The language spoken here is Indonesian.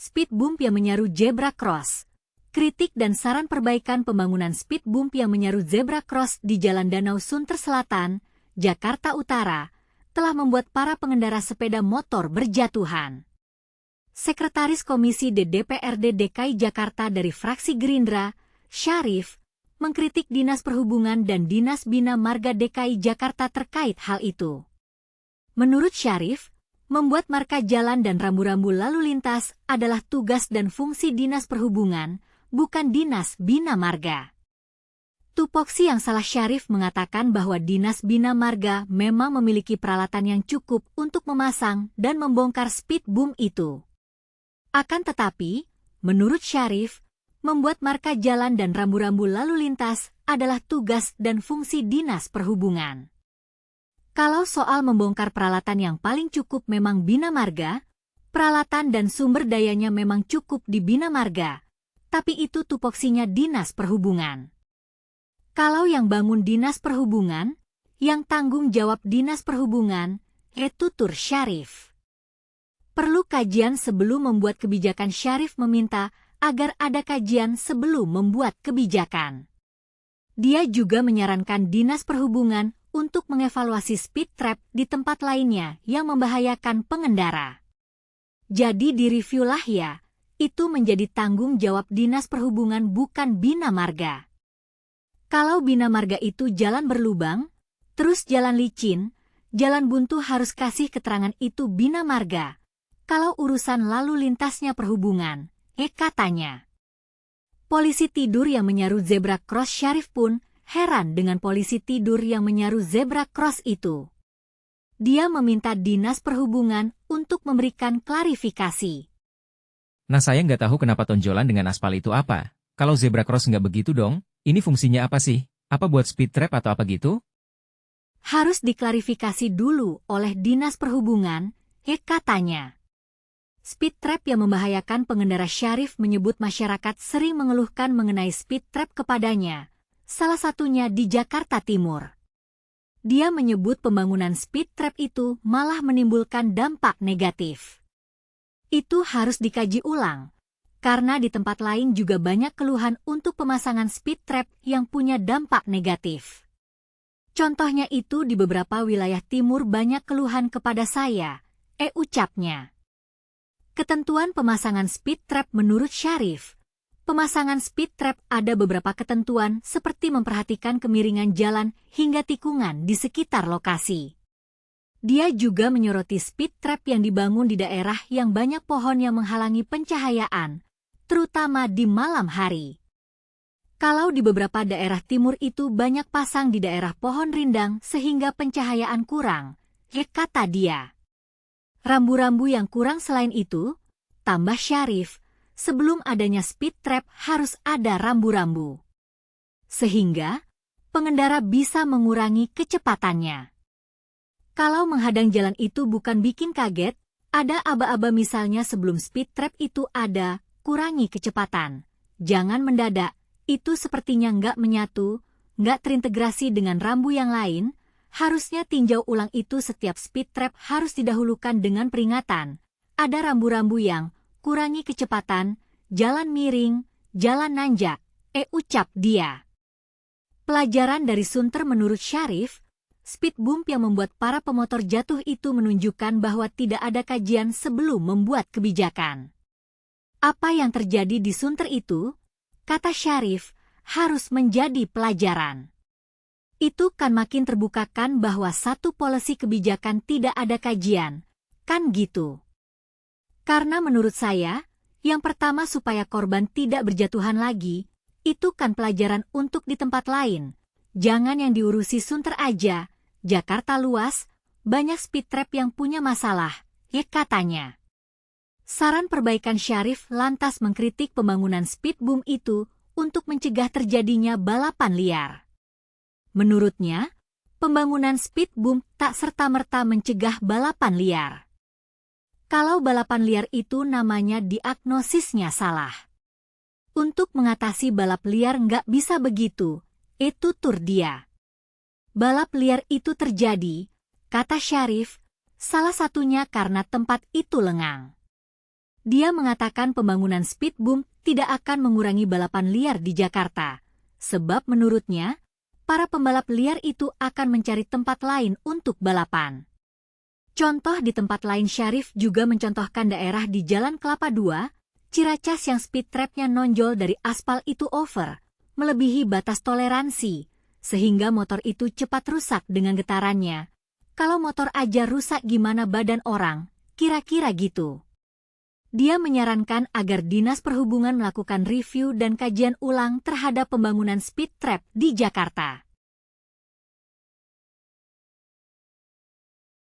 speed bump yang menyaru zebra cross. Kritik dan saran perbaikan pembangunan speed bump yang menyaru zebra cross di Jalan Danau Sunter Selatan, Jakarta Utara, telah membuat para pengendara sepeda motor berjatuhan. Sekretaris Komisi DPRD DKI Jakarta dari fraksi Gerindra, Syarif, mengkritik Dinas Perhubungan dan Dinas Bina Marga DKI Jakarta terkait hal itu. Menurut Syarif, membuat marka jalan dan rambu-rambu lalu lintas adalah tugas dan fungsi Dinas Perhubungan, bukan Dinas Bina Marga. Tupoksi yang salah Syarif mengatakan bahwa Dinas Bina Marga memang memiliki peralatan yang cukup untuk memasang dan membongkar speed bump itu. Akan tetapi, menurut Syarif, membuat marka jalan dan rambu-rambu lalu lintas adalah tugas dan fungsi Dinas Perhubungan. Kalau soal membongkar peralatan yang paling cukup memang Bina Marga, peralatan dan sumber dayanya memang cukup di Bina Marga, tapi itu tupoksinya Dinas Perhubungan. Kalau yang bangun Dinas Perhubungan, yang tanggung jawab Dinas Perhubungan, tutur Syarif. Perlu kajian sebelum membuat kebijakan. Syarif meminta agar ada kajian sebelum membuat kebijakan. Dia juga menyarankan Dinas Perhubungan untuk mengevaluasi speed trap di tempat lainnya yang membahayakan pengendara. Jadi direviewlah ya, itu menjadi tanggung jawab Dinas Perhubungan bukan Bina Marga. Kalau Bina Marga itu jalan berlubang, terus jalan licin, jalan buntu harus kasih keterangan itu Bina Marga. Kalau urusan lalu lintasnya Perhubungan, katanya. Polisi tidur yang menyaru zebra cross. Syarif pun heran dengan polisi tidur yang menyaru zebra cross itu. Dia meminta Dinas Perhubungan untuk memberikan klarifikasi. Nah, saya nggak tahu kenapa tonjolan dengan aspal itu apa. Kalau zebra cross nggak begitu dong, ini fungsinya apa sih? Apa buat speed trap atau apa gitu? Harus diklarifikasi dulu oleh Dinas Perhubungan, katanya. Speed trap yang membahayakan pengendara. Syarif menyebut masyarakat sering mengeluhkan mengenai speed trap kepadanya, salah satunya di Jakarta Timur. Dia menyebut pembangunan speed trap itu malah menimbulkan dampak negatif. Itu harus dikaji ulang, karena di tempat lain juga banyak keluhan untuk pemasangan speed trap yang punya dampak negatif. Contohnya itu di beberapa wilayah timur banyak keluhan kepada saya, ucapnya. Ketentuan pemasangan speed trap. Menurut Syarif, pemasangan speed trap ada beberapa ketentuan seperti memperhatikan kemiringan jalan hingga tikungan di sekitar lokasi. Dia juga menyoroti speed trap yang dibangun di daerah yang banyak pohon yang menghalangi pencahayaan, terutama di malam hari. Kalau di beberapa daerah timur itu banyak pasang di daerah pohon rindang sehingga pencahayaan kurang, kata dia. Rambu-rambu yang kurang. Selain itu, tambah Syarif, sebelum adanya speed trap harus ada rambu-rambu. Sehingga, pengendara bisa mengurangi kecepatannya. Kalau menghadang jalan itu bukan bikin kaget, ada aba-aba misalnya sebelum speed trap itu ada, kurangi kecepatan. Jangan mendadak, itu sepertinya nggak menyatu, nggak terintegrasi dengan rambu yang lain. Harusnya tinjau ulang itu. Setiap speed trap harus didahulukan dengan peringatan. Ada rambu-rambu yang kurangi kecepatan, jalan miring, jalan nanjak, ucap dia. Pelajaran dari Sunter. Menurut Syarif, speed bump yang membuat para pemotor jatuh itu menunjukkan bahwa tidak ada kajian sebelum membuat kebijakan. Apa yang terjadi di Sunter itu, kata Syarif, harus menjadi pelajaran. Itu kan makin terbukakan bahwa satu polisi kebijakan tidak ada kajian, kan gitu. Karena menurut saya, yang pertama supaya korban tidak berjatuhan lagi, itu kan pelajaran untuk di tempat lain. Jangan yang diurusi Sunter aja, Jakarta luas, banyak speed trap yang punya masalah, katanya. Saran perbaikan. Syarif lantas mengkritik pembangunan speed bump itu untuk mencegah terjadinya balapan liar. Menurutnya, pembangunan speed bump tak serta-merta mencegah balapan liar. Kalau balapan liar itu namanya diagnosisnya salah. Untuk mengatasi balap liar nggak bisa begitu, tutur dia. Balap liar itu terjadi, kata Syarif, salah satunya karena tempat itu lengang. Dia mengatakan pembangunan speed bump tidak akan mengurangi balapan liar di Jakarta, sebab menurutnya, para pembalap liar itu akan mencari tempat lain untuk balapan. Contoh di tempat lain, Syarif juga mencontohkan daerah di Jalan Kelapa II, Ciracas yang speed trapnya nonjol dari aspal itu over, melebihi batas toleransi, sehingga motor itu cepat rusak dengan getarannya. Kalau motor aja rusak gimana badan orang, kira-kira gitu. Dia menyarankan agar Dinas Perhubungan melakukan review dan kajian ulang terhadap pembangunan speed trap di Jakarta.